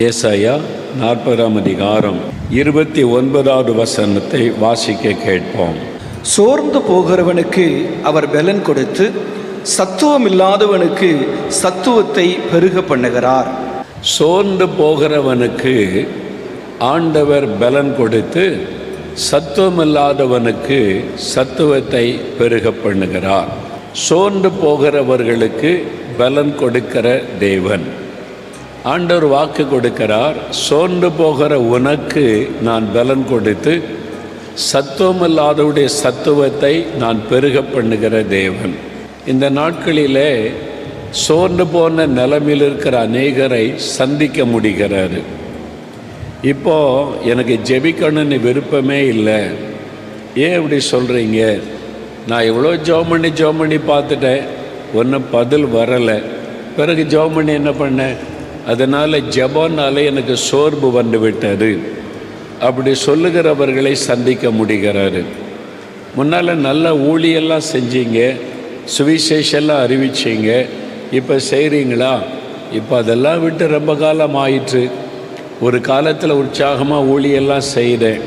ஏசாயா 40ஆம் அதிகாரம் 29வது வசனத்தை வாசிக்க கேட்போம். சோர்ந்து போகிறவனுக்கு அவர் பலன் கொடுத்து, சத்துவம் இல்லாதவனுக்கு சத்துவத்தை பெருக பண்ணுகிறார். சோர்ந்து போகிறவனுக்கு ஆண்டவர் பலன் கொடுத்து, சத்துவமில்லாதவனுக்கு சத்துவத்தை பெருக பண்ணுகிறார். சோர்ந்து போகிறவர்களுக்கு பலன் கொடுக்கிற தேவன். ஆண்டவர் வாக்கு கொடுக்கிறார், சோர்ந்து போகிற உனக்கு நான் பலன் கொடுத்து சத்துவமில்லாதவுடைய சத்துவத்தை நான் பெருக பண்ணுகிற தேவன். இந்த நாட்களிலே சோர்ந்து போன நிலைமையில் இருக்கிற அநேகரை சந்திக்க முடிகிறாரு. இப்போது எனக்கு ஜெபிக்கணும்னு விருப்பமே இல்லை. ஏன் இப்படி சொல்கிறீங்க? நான் எவ்வளோ ஜெபம் பண்ணி பார்த்துட்டேன், ஒன்றும் பதில் வரலை. பிறகு ஜெபம் பண்ணி என்ன பண்ணேன்? அதனால் ஜெபம்னாலே எனக்கு சோர்வு வந்து விட்டது. அப்படி சொல்லுகிறவர்களை சந்திக்க முடிகிறாரு. முன்னால் நல்ல ஊழியெல்லாம் செஞ்சீங்க, சுவிசேஷெல்லாம் அறிவிச்சிங்க, இப்போ செய்கிறீங்களா? இப்போ அதெல்லாம் விட்டு ரொம்ப காலம் ஆயிற்று. ஒரு காலத்தில் உற்சாகமாக ஊழியெல்லாம் செய்தேன்.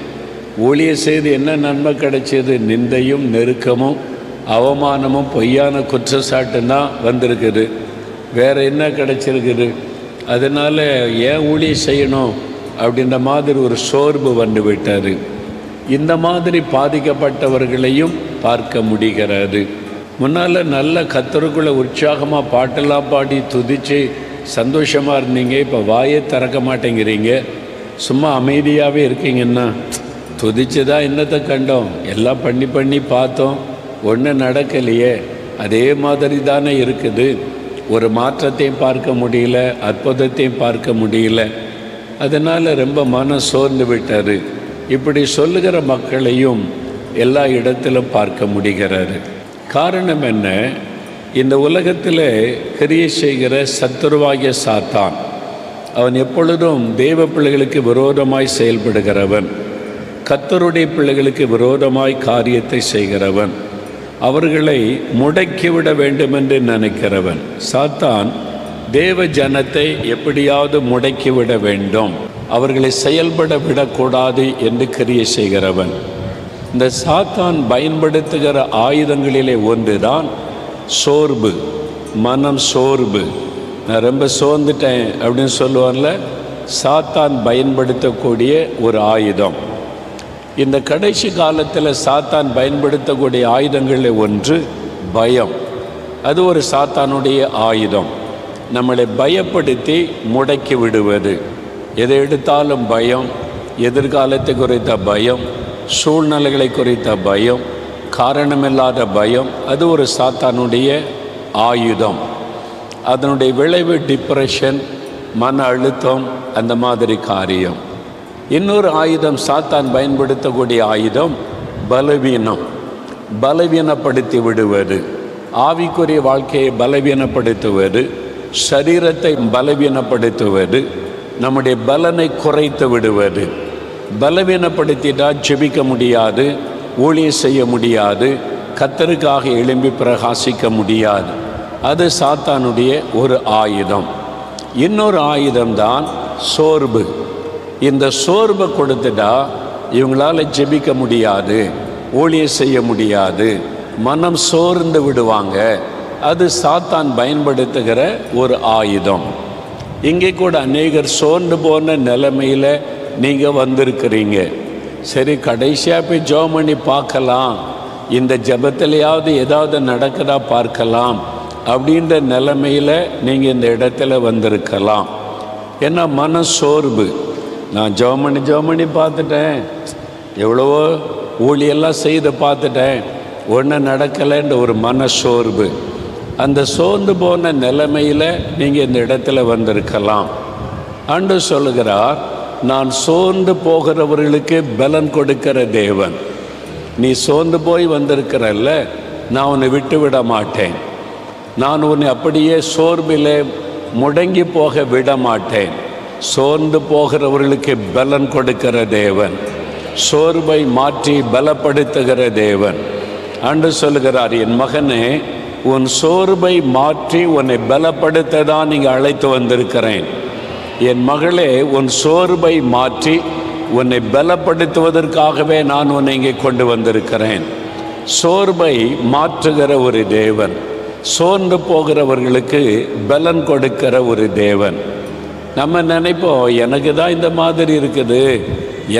ஊழியம் செய்து என்ன நன்மை கிடைச்சது? நிந்தையும் நெருக்கமும் அவமானமும் பொய்யான குற்றச்சாட்டும் தான் வந்திருக்குது. வேறு என்ன கிடைச்சிருக்குது? அதனால் ஏன் ஊழியம் செய்யணும் அப்படின்ற மாதிரி ஒரு சோர்வு வந்து விட்டார். இந்த மாதிரி பாதிக்கப்பட்டவர்களையும் பார்க்க முடிகிறது. முன்னால் நல்ல கர்த்தருக்குள்ளே உற்சாகமாக பாட்டெல்லாம் பாடி துதித்து சந்தோஷமாக இருந்தீங்க. இப்போ வாயே திறக்க மாட்டேங்கிறீங்க, சும்மா அமைதியாகவே இருக்கீங்கன்னா, துதிச்சு தான் என்னத்தை கண்டோம்? எல்லாம் பண்ணி பார்த்தோம், ஒன்றும் நடக்கலையே. அதே மாதிரி தானே இருக்குது. ஒரு மாற்றத்தையும் பார்க்க முடியல, அற்புதத்தையும் பார்க்க முடியல. அதனால் ரொம்ப மனம் சோர்ந்து விட்டார். இப்படி சொல்லுகிற மக்களையும் எல்லா இடத்திலும் பார்க்க முடிகிறாரு. காரணம் என்ன? இந்த உலகத்தில் கிரியை செய்கிற சத்துருவாகிய சாத்தான், அவன் எப்பொழுதும் தேவ பிள்ளைகளுக்கு விரோதமாய் செயல்படுகிறவன், கர்த்தருடைய பிள்ளைகளுக்கு விரோதமாய் காரியத்தை செய்கிறவன், அவர்களை முடக்கிவிட வேண்டுமென்று நினைக்கிறவன். சாத்தான் தேவ ஜனத்தை எப்படியாவது முடக்கிவிட வேண்டும், அவர்களை செயல்பட விடக்கூடாது என்று கிரியை செய்கிறவன். இந்த சாத்தான் பயன்படுத்துகிற ஆயுதங்களிலே ஒன்றுதான் சோர்வு, மனம் சோர்வு. நான் ரொம்ப சோர்ந்துட்டேன் அப்படின்னு சொல்லுவான்ல, சாத்தான் பயன்படுத்தக்கூடிய ஒரு ஆயுதம். இந்த கடைசி காலத்தில் சாத்தான் பயன்படுத்தக்கூடிய ஆயுதங்களில் ஒன்று பயம். அது ஒரு சாத்தானுடைய ஆயுதம். நம்மளை பயப்படுத்தி முடக்கி விடுவது. எதை எடுத்தாலும் பயம், எதிர்காலத்தை குறித்த பயம், சூழ்நிலைகளை குறித்த பயம், காரணமில்லாத பயம். அது ஒரு சாத்தானுடைய ஆயுதம். அதனுடைய விளைவு டிப்ரெஷன், மன அழுத்தம், அந்த மாதிரி காரியம். இன்னொரு ஆயுதம் சாத்தான் பயன்படுத்தக்கூடிய ஆயுதம் பலவீனம், பலவீனப்படுத்தி விடுவது, ஆவிக்குரிய வாழ்க்கையை பலவீனப்படுத்துவது, சரீரத்தை பலவீனப்படுத்துவது, நம்முடைய பலனை குறைத்து விடுவது. பலவீனப்படுத்திட்டால் ஜெபிக்க முடியாது, ஊழியம் செய்ய முடியாது, கர்த்தருக்காக எழும்பி பிரகாசிக்க முடியாது. அது சாத்தானுடைய ஒரு ஆயுதம். இன்னொரு ஆயுதம்தான் சோர்வு. இந்த சோர்வை கொடுத்துட்டா இவங்களால் ஜெபிக்க முடியாது, ஊழியம் செய்ய முடியாது, மனம் சோர்ந்து விடுவாங்க. அது சாத்தான் பயன்படுத்துகிற ஒரு ஆயுதம். இங்கே கூட அநேகர் சோர்ந்து போன நிலைமையில் நீங்கள் வந்திருக்கிறீங்க. சரி, கடைசியாக போய் ஜெபம் பண்ணி பார்க்கலாம், இந்த ஜெபத்திலையாவது ஏதாவது நடக்குதா பார்க்கலாம் அப்படின்ற நிலைமையில் நீங்கள் இந்த இடத்துல வந்திருக்கலாம். ஏன்னா மன சோர்வு. நான் ஜெபம் பண்ணி பார்த்துட்டேன், எவ்வளவோ ஊழியெல்லாம் செய்து பார்த்துட்டேன், ஒன்றும் நடக்கலைன்ற ஒரு மன சோர்வு. அந்த சோர்ந்து போன நிலைமையில் நீங்கள் இந்த இடத்துல வந்திருக்கலாம். ஆண்டவர் சொல்லுகிறார், நான் சோர்ந்து போகிறவர்களுக்கு பலன் கொடுக்கிற தேவன். நீ சோர்ந்து போய் வந்திருக்கிறல்ல, நான் உன்னை விட்டு விட மாட்டேன். நான் உன்னை அப்படியே சோர்விலே முடங்கி போக விட மாட்டேன். சோர்ந்து போகிறவர்களுக்கு பலன் கொடுக்கிற தேவன், சோர்வை மாற்றி பலப்படுத்துகிற தேவன். ஆண்டவர் சொல்லுகிறார், என் மகனே, உன் சோர்வை மாற்றி உன்னை பலப்படுத்த தான் நீங்கள் அழைத்து வந்திருக்கிறேன். என் மகளே, உன் சோர்வை மாற்றி உன்னை பலப்படுத்துவதற்காகவே நான் உன்னை இங்கே கொண்டு வந்திருக்கிறேன். சோர்வை மாற்றுகிற ஒரு தேவன், சோர்ந்து போகிறவர்களுக்கு பலன் கொடுக்கிற ஒரு தேவன். நம்ம நினைப்போம், எனக்கு தான் இந்த மாதிரி இருக்குது,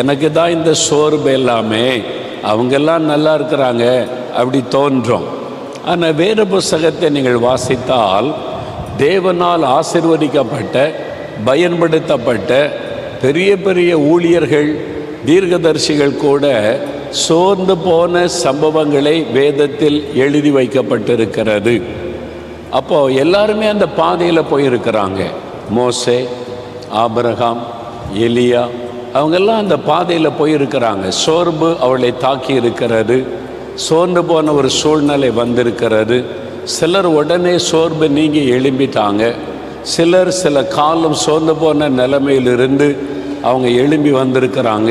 எனக்கு தான் இந்த சோர்வு எல்லாமே, அவங்கெல்லாம் நல்லா இருக்கிறாங்க அப்படி தோன்றும். ஆனால் வேறு புஸ்தகத்தை நீங்கள் வாசித்தால் தேவனால் ஆசீர்வதிக்கப்பட்ட பயன்படுத்தப்பட்ட பெரிய பெரிய ஊழியர்கள், தீர்க்கதரிசிகள் கூட சோர்ந்து போன சம்பவங்களை வேதத்தில் எழுதி வைக்கப்பட்டிருக்கிறது. அப்போது எல்லாருமே அந்த பாதையில் போயிருக்கிறாங்க. மோசே, ஆபிரகாம், எலியா, அவங்கெல்லாம் அந்த பாதையில் போயிருக்கிறாங்க. சோர்வு அவளை தாக்கி இருக்கிறது, சோர்ந்து போன ஒரு சூழ்நிலை வந்திருக்கிறது. சிலர் உடனே சோர்வு நீங்கி எழும்பிட்டாங்க, சிலர் சில காலம் சோர்ந்து போன நிலைமையிலிருந்து அவங்க எழும்பி வந்திருக்கிறாங்க.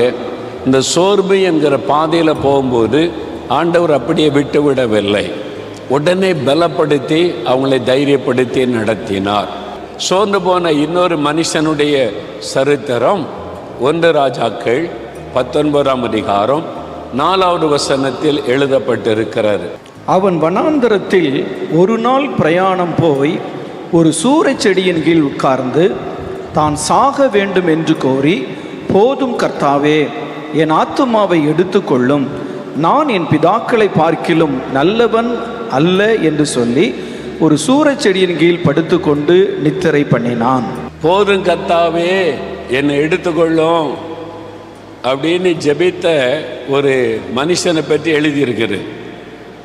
இந்த சோர்வு என்கிற பாதையில் போகும்போது ஆண்டவர் அப்படியே விட்டு விடவில்லை, உடனே பலப்படுத்தி அவங்களை தைரியப்படுத்தி நடத்தினார். சோர்ந்து போன இன்னொரு மனுஷனுடைய சரித்திரம் 1 ராஜாக்கள் 19ஆம் அதிகாரம் 4வது வசனத்தில் எழுதப்பட்டிருக்கிறது. அவன் வனாந்தரத்தில் ஒரு நாள் பிரயாணம் போய் ஒரு சூரைச் செடியின் கீழ் உட்கார்ந்து தான் சாக வேண்டும் என்று கோரி, போதும் கர்த்தாவே, என் ஆத்துமாவை எடுத்துக்கொள்ளும், நான் என் பிதாக்களை பார்க்கிலும் நல்லவன் அல்ல என்று சொல்லி ஒரு சூரைச் செடியின் கீழ் படுத்துக்கொண்டு நித்திரை பண்ணினான். போதும் கர்த்தாவே, என்னை எடுத்துக்கொள்ளும் அப்படின்னு ஜெபித்த ஒரு மனுஷனை பற்றி எழுதியிருக்குது.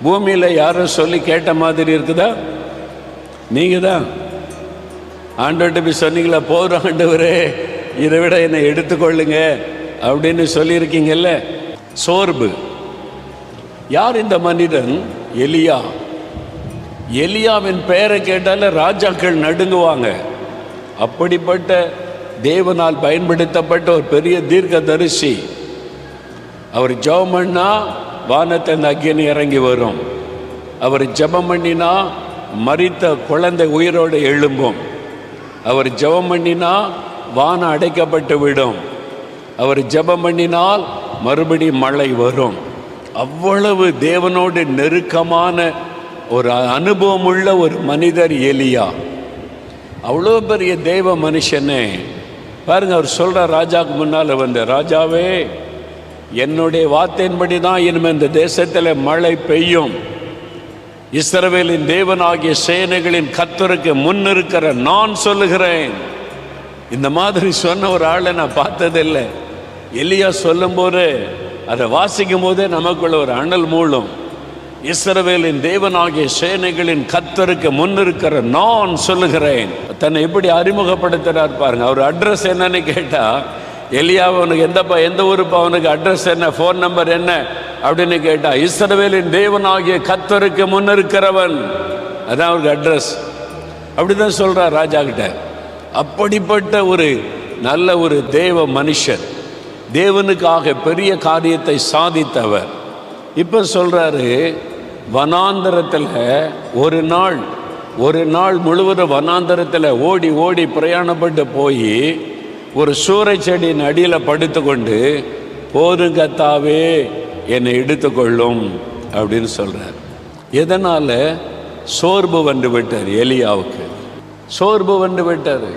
பூமியில் யாரும் சொல்லி கேட்ட மாதிரி இருக்குதா? நீங்கள் தான் ஆண்டவர்கிட்ட போய் சொன்னீங்களா, போதும் ஆண்டவரே, இதை விட என்னை எடுத்துக்கொள்ளுங்க அப்படின்னு சொல்லியிருக்கீங்கல்ல. சோர்வு. யார் இந்த மனிதன்? எலியா. எலியாவின் பெயரை கேட்டால ராஜாக்கள் நடுங்குவாங்க. அப்படிப்பட்ட தேவனால் பயன்படுத்தப்பட்ட ஒரு பெரிய தீர்க்கதரிசி. அவர் ஜெபம் பண்ணா வானத்தின் அக்கினி இறங்கி வரும். அவர் ஜெபம் பண்ணினா மரித்த குழந்தை உயிரோடு எழும்பும். அவர் ஜெபம் பண்ணினா வானம் அடைக்கப்பட்டு விடும். அவர் ஜெபம் பண்ணினால் மறுபடியும் மழை வரும். அவ்வளவு தேவனோடு நெருக்கமான ஒரு அனுபவம் உள்ள ஒரு மனிதர் எலியா. அவ்வளோ பெரிய தேவ மனுஷனே பாருங்க, அவர் சொல்ற ராஜாவுக்கு முன்னால் வந்து, ராஜாவே, என்னுடைய வார்த்தையின்படி தான் இனிமே இந்த தேசத்தில் மழை பெய்யும். இஸ்ரவேலின் தேவனாகிய சேனைகளின் கர்த்தருக்கு முன்னிருக்கிற நான் சொல்லுகிறேன். இந்த மாதிரி சொன்ன ஒரு ஆளை நான் பார்த்ததில்லை. எலியா சொல்லும்போது அதை வாசிக்கும் போதே நமக்குள்ள ஒரு அனல் மூளும். இஸ்ரவேலின் தேவனாகிய சேனைகளின் கர்த்தருக்கு முன்னிருக்கிற நான் சொல்லுகிறேன். தன்னை எப்படி அறிமுகப்படுத்துறார் பாருங்க. அவர் அட்ரஸ் என்னன்னு கேட்டா, எலியா, அவனுக்கு எந்த ஊருப்பா, அவனுக்கு அட்ரஸ் என்ன, ஃபோன் நம்பர் என்ன அப்படின்னு கேட்டா, இஸ்ரவேலின் தேவனாகிய கர்த்தருக்கு முன்னிருக்கிறவன், அதான் அவருக்கு அட்ரஸ். அப்படிதான் சொல்றார் ராஜா கிட்ட. அப்படிப்பட்ட ஒரு நல்ல ஒரு தேவ மனுஷன், தேவனுக்காக பெரிய காரியத்தை சாதித்தவர். இப்போ சொல்றாரு, வனாந்தரத்தில் ஒரு நாள் முழுவதும் வனாந்தரத்தில் ஓடி ஓடி பிரயாணப்பட்டு போய் ஒரு சூறைச் செடியின் அடியில் படுத்துக்கொண்டு, போதும் கர்த்தாவே, என்னை எடுத்துக்கொள்ளும் அப்படின்னு சொல்றார். எதனால? சோர்வு வந்து விட்டார் எலியாவுக்கு. சோர்வு வந்து விட்டார்.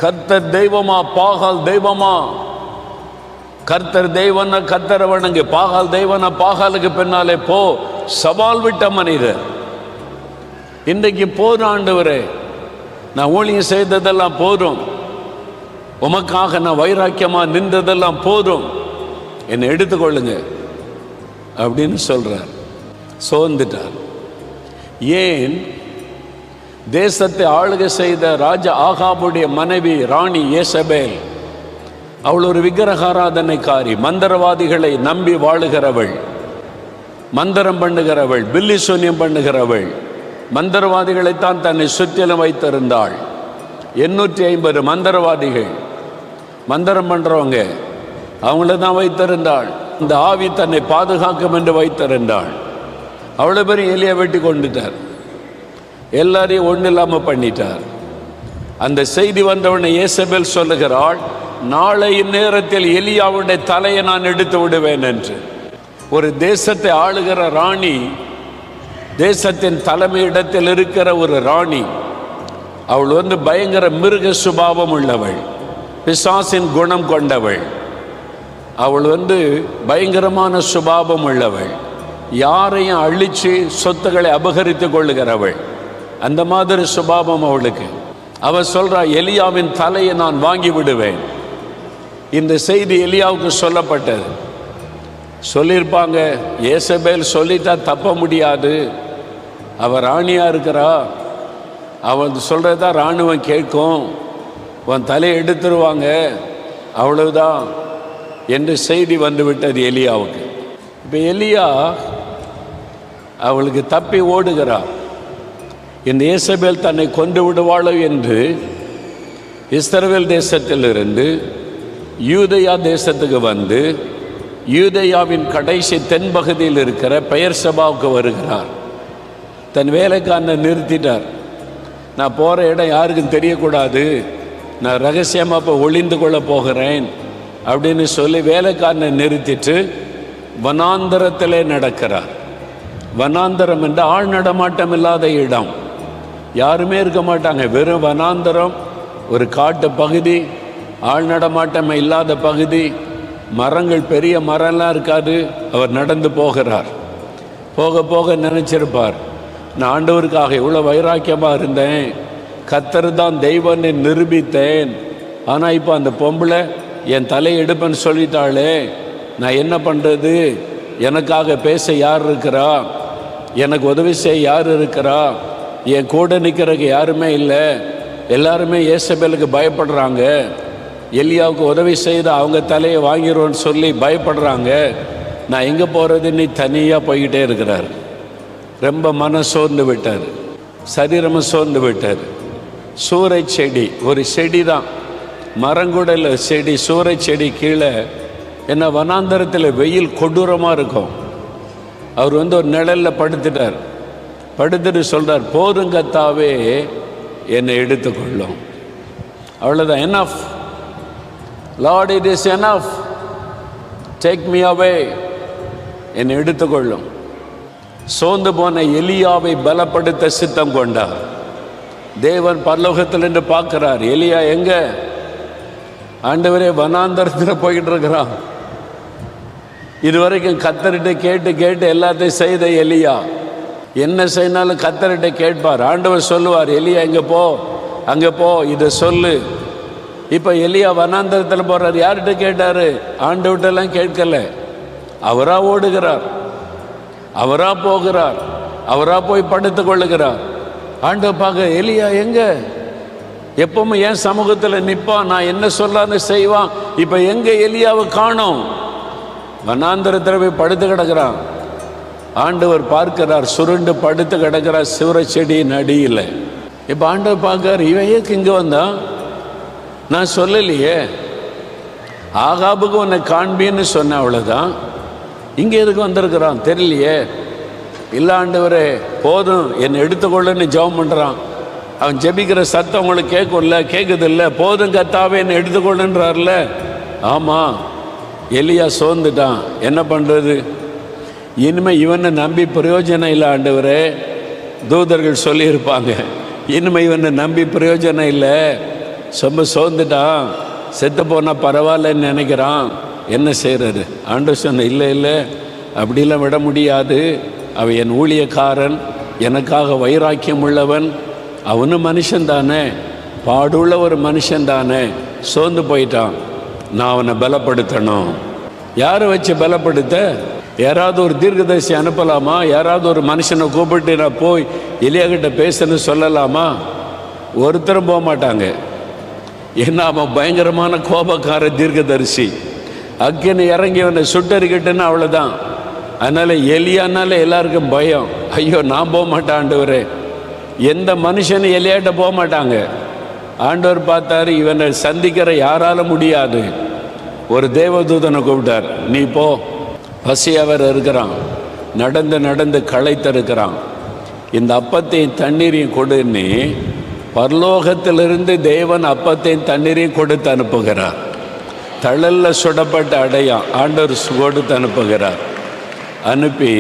கர்த்தர் தெய்வமா, பாகால் தெய்வமா? கர்த்தர் தெய்வன கர்த்தரை வணங்கு, பாகால் தெய்வன பாகாலுக்கு பின்னாலே போ, சவால் விட்ட மனிதர். இன்றைக்கு போதும் ஆண்டவரே, நான் ஊழியம் செய்ததெல்லாம் போதும், உமக்காக நான் வைராக்கியமா நின்றதெல்லாம் போதும், என்னை எடுத்துக்கொள்ளுங்க அப்படின்னு சொல்றார். சோர்ந்துட்டார். ஏன்? தேசத்தை ஆளுகை செய்த ராஜா ஆகாபுடைய மனைவி ராணி ஏசபேல், அவள் ஒரு விக்கிரகாராதனைக்காரி, மந்திரவாதிகளை நம்பி வாழுகிறவள், மந்திரம் பண்ணுகிறவள், பில்லி சூன்யம் பண்ணுகிறவள், மந்திரவாதிகளைத்தான் தன்னை சுற்றிலும் வைத்திருந்தாள். 850 மந்திரவாதிகள், மந்திரம் பண்ணுறவங்க, அவங்கள தான் வைத்திருந்தாள். இந்த ஆவி தன்னை பாதுகாக்கும் என்று வைத்திருந்தாள். அவ்வளோ பேரும் எலியா வெட்டி கொண்டுட்டார், எல்லாரையும் ஒன்றும் இல்லாமல் பண்ணிட்டார். அந்த செய்தி வந்தவுடனே யேசபேல் சொல்லுகிறாள், நாளை இந்நேரத்தில் எலியாவுடைய தலையை நான் எடுத்து விடுவேன் என்று. ஒரு தேசத்தை ஆளுகிற ராணி, தேசத்தின் தலைமையிடத்தில் இருக்கிற ஒரு ராணி, அவள் பயங்கர மிருக சுபாவம் உள்ளவள், பிசாசின் குணம் கொண்டவள். அவள் பயங்கரமான சுபாவம் உள்ளவள், யாரையும் அழிச்சு சொத்துக்களை அபகரித்து கொள்ளுகிறவள். அந்த மாதிரி சுபாவம் அவளுக்கு. அவள் சொல்றா, எலியாவின் தலையை நான் வாங்கி விடுவேன். இந்த செய்தி எலியாவுக்கு சொல்லப்பட்டது. சொல்லியிருப்பாங்க, யேசபேல் சொல்லிட்டா தப்ப முடியாது, அவள் ராணியா இருக்கிறா, அவன் சொல்றதா ராணுவம் கேட்கும், உன் தலையை எடுத்துருவாங்க, அவ்வளவுதான் என்று செய்தி வந்துவிட்டது எலியாவுக்கு. இப்போ எலியா அவளுக்கு தப்பி ஓடுகிறார். இந்த யேசபேல் தன்னை கொண்டு விடுவாளோ என்று இஸ்ரவேல் தேசத்திலிருந்து யூதேயா தேசத்துக்கு வந்து யூதேயாவின் கடைசி தென்பகுதியில் இருக்கிற பெயர்சபாவுக்கு வருகிறார். தன் வேலைக்காரனை நிறுத்திட்டார். நான் போகிற இடம் யாருக்கும் தெரியக்கூடாது, நான் ரகசியமாக இப்போ ஒளிந்து கொள்ள போகிறேன் அப்படின்னு சொல்லி வேலைக்காரனை நிறுத்திட்டு வனாந்தரத்திலே நடக்கிறார். வனாந்தரம் என்ற ஆள் நடமாட்டம் இல்லாத இடம், யாருமே இருக்க மாட்டாங்க, வெறும் வனாந்தரம், ஒரு காட்டு பகுதி, ஆள் நடமாட்டம் இல்லாத பகுதி, மரங்கள் பெரிய மரம்லாம் இருக்காது. அவர் நடந்து போகிறார். போக போக நினச்சிருப்பார், நான் ஆண்டவருக்காக இவ்வளோ வைராக்கியமாக இருந்தேன், கர்த்தர் தான் தெய்வம்னு நிரூபித்தேன், ஆனால் இப்போ அந்த பொம்பளை என் தலையை எடுப்பேன்னு சொல்லிட்டாளே, நான் என்ன பண்ணுறது? எனக்காக பேச யார் இருக்கிறா? எனக்கு உதவி செய்ய யார் இருக்கிறா? என் கூட நிற்கிறதுக்கு யாருமே இல்லை, எல்லாருமே யேசபேலுக்கு பயப்படுறாங்க, எலியாவுக்கு உதவி செய்து அவங்க தலையை வாங்கிடுவோன்னு சொல்லி பயப்படுறாங்க, நான் எங்கே போகிறதுன்னு தனியாக போய்கிட்டே இருக்கிறார். ரொம்ப மனம் சோர்ந்து விட்டார், சரீரமும் சோர்ந்து விட்டார். சூறை செடி, ஒரு செடி தான், மரங்குடல செடி, சூறை செடி கீழே, என்ன வனாந்தரத்தில் வெயில் கொடூரமாக இருக்கும். அவர் ஒரு நிழலில் படுத்துட்டார். படுத்துட்டு சொல்கிறார், போதுங்கத்தாவே என்னை எடுத்துக்கொள்ளும், அவ்வளோதான், enough Lord, it is enough, take me அவே, என்னை எடுத்துக்கொள்ளும். சோர்ந்து போன எலியாவை பலப்படுத்த சித்தம் கொண்டார். தேவன் பரலோகத்தில் என்று பார்க்கிறார், எலியா எங்க? ஆண்டவரே வனாந்தரத்தில் போய்கிட்டு இருக்கிறான். இதுவரைக்கும் கர்த்தர்கிட்ட கேட்டு கேட்டு எல்லாத்தையும் செய்த எலியா என்ன செய்யினாலும் கர்த்தர்கிட்ட கேட்பார். ஆண்டவர் சொல்லுவார், எலியா எங்கே போ, அங்கே போ, இதை சொல்லு. இப்போ எலியா வனாந்தரத்தில் போகிறார். யார்கிட்ட கேட்டார்? ஆண்டவர்கிட்டலாம் கேட்கல, அவராக ஓடுகிறார், அவராக போகிறார், அவராக போய் படுத்து கொள்ளுகிறார். ஆண்டவர் பார்க்க, எலியா எங்கே? எப்பவுமே என் சமூகத்தில் நிற்பான், நான் என்ன சொல்லான்னு செய்வான். இப்போ எங்கே எலியாவை காணோம்? வனாந்தரத்தில் போய் படுத்து கிடக்கிறான். ஆண்டவர் பார்க்கிறார், சுருண்டு படுத்து கிடக்கிறார் சிவர செடியின் அடியில். இப்போ ஆண்டவர் பார்க்கிறார், இவன் ஏக்கு இங்கே வந்தான்? நான் சொல்லலையே, ஆகாபுக்கு உன்னை காண்பின்னு சொன்னேன், அவ்வளோதான், இங்கே எதுக்கு வந்திருக்கிறான் தெரியலையே. இல்லை ஆண்டவரே போதும், என்னை எடுத்துக்கொள்ளுன்னு ஜெபம் பண்ணுறான். அவன் ஜெபிக்கிற சத்தம் உங்களுக்கு கேட்கும்ல, கேட்குது இல்லை, போதும் கர்த்தாவே என்னை எடுத்துக்கொள்ளுன்றார்ல. ஆமாம், எலியா சோர்ந்துட்டான், என்ன பண்ணுறது? இனிமேல் இவனை நம்பி பிரயோஜனம் இல்லை ஆண்டவரே. தூதர்கள் சொல்லியிருப்பாங்க, இனிமேல் இவனை நம்பி பிரயோஜனம் இல்லை, ரொம்ப சோர்ந்துட்டான், செத்து போனால் பரவாயில்லன்னு நினைக்கிறான், என்ன செய்கிறது? ஆண்டவர் சொன்ன, இல்லை இல்லை, அப்படிலாம் விட முடியாது, அவன் என் ஊழியக்காரன், எனக்காக வைராக்கியம் உள்ளவன், அவனும் மனுஷன்தானே, பாடுள்ள ஒரு மனுஷன்தானே, சோர்ந்து போயிட்டான், நான் அவனை பலப்படுத்தணும். யாரை வச்சு பலப்படுத்த? யாராவது ஒரு தீர்க்கதரிசி அனுப்பலாமா? யாராவது ஒரு மனுஷனை கூப்பிட்டு நான் போய் எலியாகிட்ட பேசுன்னு சொல்லலாமா? ஒருத்தரும் போக மாட்டாங்க. ஏன்னா அவன் பயங்கரமான கோபக்கார தீர்க்கதரிசி, அக்கினி இறங்கி அவனை சுட்டறிக்கிட்டுன்னு அவ்வளோதான். அதனால் எலியானால எல்லாருக்கும் பயம். ஐயோ நான் போக மாட்டேன் ஆண்டவரே. எந்த மனுஷனும் எலியாட்ட போக மாட்டாங்க. ஆண்டவர் பார்த்தாரு, இவனை சந்திக்கிற யாரால முடியாது. ஒரு தேவதூதனை கூப்பிட்டார், நீ போ, பசியவர் இருக்கிறான், நடந்து நடந்து களைத்து இருக்கிறான், இந்த அப்பத்தையும் தண்ணீரையும் கொடுன்னு பரலோகத்திலிருந்து தேவன் அப்பத்தையும் தண்ணீரையும் கொடுத்து அனுப்புகிறார். தழல்ல சுடப்பட்ட அடையான் ஆண்டவர் கொடுத்து அனுப்புகிறார். அனுப்பி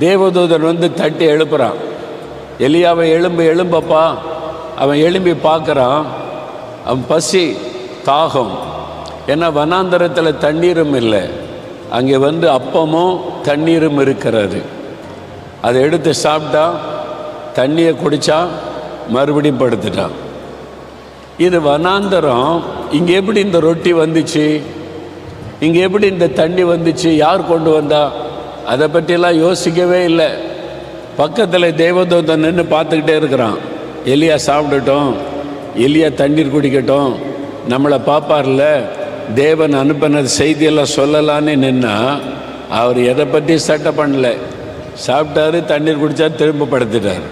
தேவதூதன் வந்து தட்டி எழுப்புறான். எலியாவை எழும்பப்பா. அவன் எழும்பி பார்க்குறான். அவன் பசி தாகம். ஏன்னா வனாந்தரத்தில் தண்ணீரும் இல்லை. அங்கே வந்து அப்பமும் தண்ணீரும் இருக்கிறது. அதை எடுத்து சாப்பிட்டா, தண்ணியை குடித்தா, மறுபடியும் படுத்துட்டான். இது வனாந்தரம். இங்கே எப்படி இந்த ரொட்டி வந்துச்சு, இங்கே எப்படி இந்த தண்ணி வந்துச்சு, யார் கொண்டு வந்தா, அதை பற்றியெல்லாம் யோசிக்கவே இல்லை. பக்கத்தில் தேவதூதன் நின்று பார்த்துக்கிட்டே இருக்கிறான். எலியா சாப்பிடட்டும், எலியா தண்ணீர் குடிக்கட்டும், நம்மளை பார்ப்பார்ல, தேவன் அனுப்பினது செய்தியெல்லாம் சொல்லலான்னு நின்னா அவர் எதை பற்றி சட்டை பண்ணல. சாப்பிட்டாரு, தண்ணீர் குடித்தா, திரும்ப படுத்துட்டார்.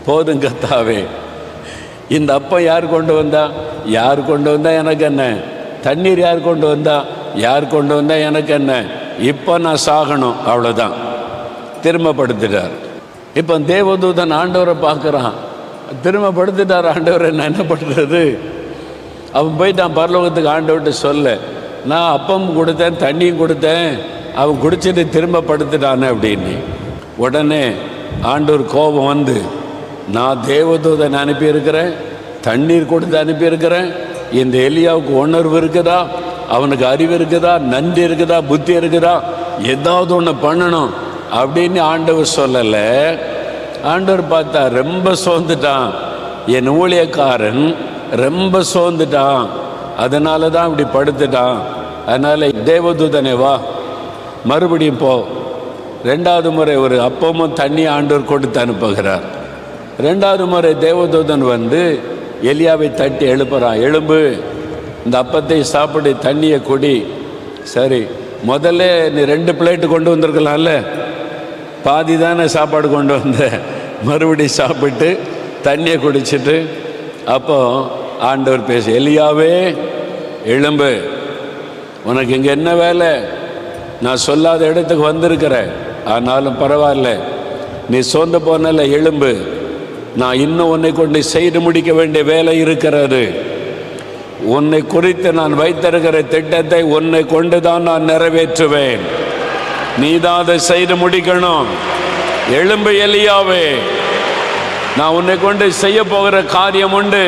போதும் கர்த்தாவே, இந்த அப்பம் யார் கொண்டு வந்தா, யார் கொண்டு வந்தா எனக்கு என்ன, தண்ணீர் யார் கொண்டு வந்தா, யார் கொண்டு வந்தா எனக்கு என்ன, இப்போ நான் சாகணும், அவ்வளோதான். திரும்ப படுத்துட்டார். இப்போ தேவதூதன் ஆண்டவரை பார்க்குறான். திரும்ப படுத்துட்டார். ஆண்டவர் என்ன பண்ணுறது? அவன் போயிட்டான் பரலோகத்துக்கு. ஆண்டவர்கிட்ட சொல்ல, நான் அப்பம் கொடுத்தேன், தண்ணியும் கொடுத்தேன், அவன் குடிச்சிட்டு திரும்ப படுத்துட்டானே அப்படின்னு. உடனே ஆண்டவர் கோபம் வந்து, நான் தேவதூதன் அனுப்பியிருக்கிறேன், தண்ணீர் கொடுத்து அனுப்பியிருக்கிறேன், இந்த எலியாவுக்கு உணர்வு இருக்குதா, அவனுக்கு அறிவு இருக்குதா, நன்றி இருக்குதா, புத்தி இருக்குதா, ஏதாவது ஒன்று பண்ணணும் அப்படின்னு ஆண்டவர் சொல்லலை. ஆண்டவர் பார்த்தா ரொம்ப சோர்ந்துட்டான். என் ஊழியக்காரன் ரொம்ப சோர்ந்துட்டான், அதனால தான் இப்படி படுத்துட்டான். அதனால் தேவதூதனே வா, மறுபடியும் போ. ரெண்டாவது முறை ஒரு அப்பமும் தண்ணி ஆண்டவர் கொடுத்து அனுப்புகிறார். ரெண்டாவது முறை தேவதூதன் வந்து எலியாவை தட்டி எழுப்புறான். எழும்பு, இந்த அப்பத்தை சாப்பிடு, தண்ணியை குடி. சரி, முதல்ல நீ 2 பிளேட்டு கொண்டு வந்திருக்கலாம்ல, பாதி தானே சாப்பாடு கொண்டு வந்த. மறுபடியும் சாப்பிட்டு தண்ணியை குடிச்சிட்டு அப்போ ஆண்டவர் பேச, எலியாவே எழும்பு, உனக்கு இங்கே என்ன வேலை, நான் சொல்லாத இடத்துக்கு வந்திருக்கிறேன், ஆனாலும் பரவாயில்ல, நீ சோர்ந்து போனல, எழும்பு, நான் இன்னும் உன்னை கொண்டு செய்து முடிக்க வேண்டிய வேலை இருக்கிறது. உன்னை குறித்து நான் வைத்திருக்கிற திட்டத்தை உன்னை கொண்டு தான் நான் நிறைவேற்றுவேன். நீ தான் அதை செய்து முடிக்கணும். எழும்பு எலியாவே, நான் உன்னை கொண்டு செய்ய போகிற காரியம் உண்டு.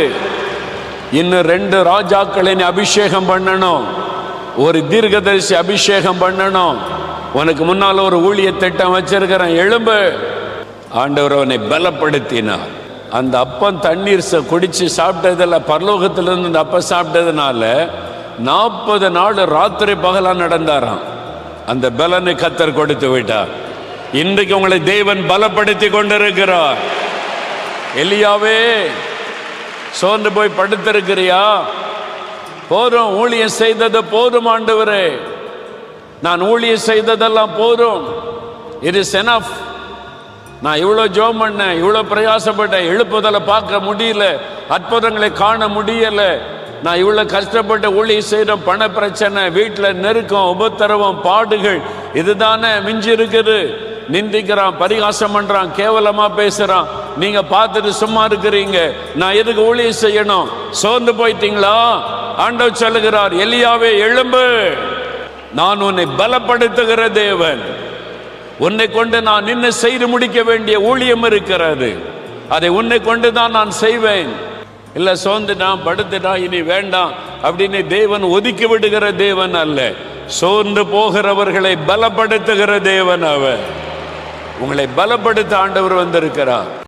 இன்னும் 2 ராஜாக்களின் அபிஷேகம் பண்ணணும், ஒரு தீர்க்கதரிசி அபிஷேகம் பண்ணணும். உனக்கு முன்னால் ஒரு ஊழிய திட்டம் வச்சிருக்கிறேன், எழும்பு. ஆண்டவர் அவனை பலப்படுத்தினார். அந்த அப்பம் தண்ணீர் குடிச்சு சாப்பிட்டதில், பரலோகத்திலிருந்து அந்த அப்பம் சாப்பிட்டதுனால 40 நாள் ராத்திரி பகலா நடந்தாராம். அந்த பலனை கர்த்தர் கொடுத்து விட்டார். இன்றைக்கு உங்களை தேவன் பலப்படுத்தி கொண்டிருக்கிறார். எலியாவே, சோர்ந்து போய் படுத்திருக்கிறியா? போதும், ஊழியம் செய்தது போதும் ஆண்டவரே, நான் ஊழியம் செய்ததெல்லாம் போதும், இட் இஸ் எனஃப். நான் இவ்வளோ ஜெபம் பண்ணேன், இவ்வளோ பிரயாசப்பட்டேன், எழுப்புதலை பார்க்க முடியல, அற்புதங்களை காண முடியலை, நான் இவ்வளோ கஷ்டப்பட்டு ஊழியம் செய்கிறேன், பண பிரச்சனை, வீட்டில் நெருக்கம், உபத்திரவம், பாடுகள், இதுதானே மிஞ்சி இருக்குது. நிந்திக்கிறான், பரிகாசம் பண்ணுறான், கேவலமாக பேசுகிறான், நீங்கள் பார்த்துட்டு சும்மா இருக்கிறீங்க, நான் எதுக்கு ஊழியம் செய்யணும்? சோர்ந்து போயிட்டீங்களா? ஆண்டவர் சொல்லுகிறார், எலியாவே எழும்பு, நான் உன்னை பலப்படுத்துகிற தேவன், உன்னை கொண்டு நான் இன்னும் செய்து முடிக்க வேண்டிய ஊழியம் இருக்கிறது, அதை உன்னை கொண்டு தான் நான் செய்வேன். இல்லை சோர்ந்துட்டான், படுத்துட்டான், இனி வேண்டாம் அப்படின்னு தேவன் ஒதுக்கி விடுகிற தேவன் அல்ல, சோர்ந்து போகிறவர்களை பலப்படுத்துகிற தேவன் அவர். உங்களை பலப்படுத்த ஆண்டவர் வந்திருக்கிறார்.